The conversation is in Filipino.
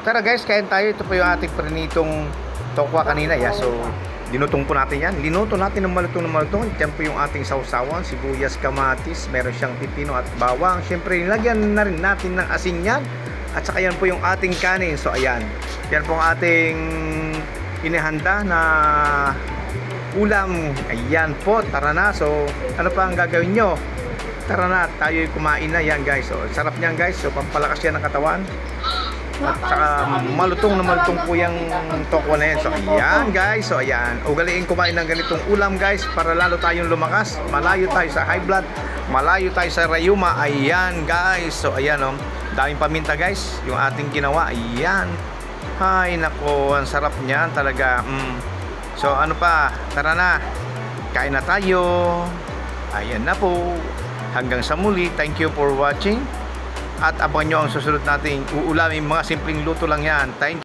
tara guys, kain tayo. Ito po yung ating prinitong tokwa kanina. Yeah, so dinutong po natin yan. Linuto natin ng malutong na malutong. Diyan po yung ating sausawan, sibuyas, kamatis, meron siyang pipino at bawang. Siyempre, nilagyan na rin natin ng asin yan. At saka yan po yung ating kanin. So ayan, yan po ang ating inihanda na ulam. Ayan po, tara na. So ano pa ang gagawin nyo? Tara na, tayo'y kumain na yan guys. So sarap niyan guys. So pampalakas yan ng katawan. At saka malutong na malutong po yung tokwa na yan. So ayan guys. So ayan, ugaliin kumain ng ganitong ulam guys para lalo tayong lumakas. Malayo tayo sa high blood, malayo tayo sa rayuma. Ayan guys. So ayan daming paminta guys yung ating ginawa. Ayan. Ay nako, ang sarap niyan talaga. So ano pa, tara na, kain na tayo. Ayan na po. Hanggang sa muli, thank you for watching. At abangan nyo ang susunod nating uulamin, mga simpleng luto lang yan. Thank you.